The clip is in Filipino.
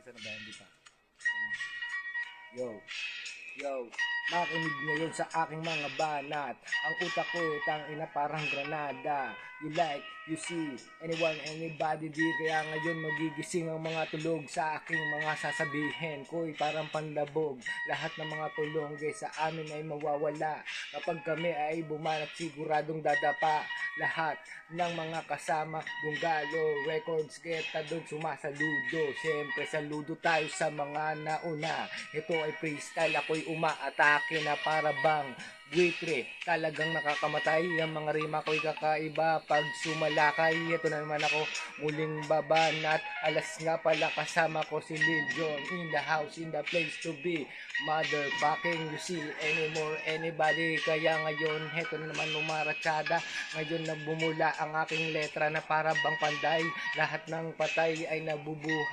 Isa na ba? Hindi pa. Yo. Yo, makinig ngayon sa aking mga banat. Ang utak ko, tangina parang granada. You like, you see, anyone, anybody, di kaya ngayon magigising ang mga tulog sa aking mga sasabihin ko'y parang panlabog. Lahat ng mga tulong guys sa amin ay mawawala. Kapag kami ay bumanat siguradong dadapa. Lahat ng mga kasama, Dunggalo, Records, Geta doon sumasaludo. Siyempre saludo tayo sa mga nauna. Ito ay freestyle, ako'y umaatake na para bang buitre. Talagang nakakamatay, ang mga rima ko'y kakaiba. Pag sumalakay, ito na naman ako muling babanat. Alas nga pala kasama ko si Lil Jon in the house, in the place to be. Motherfucking you see anymore anybody. Kaya ngayon, heto na naman umaratsada. Ngayon na bumula ang aking letra na para bang panday. Lahat ng patay ay nabubuhay.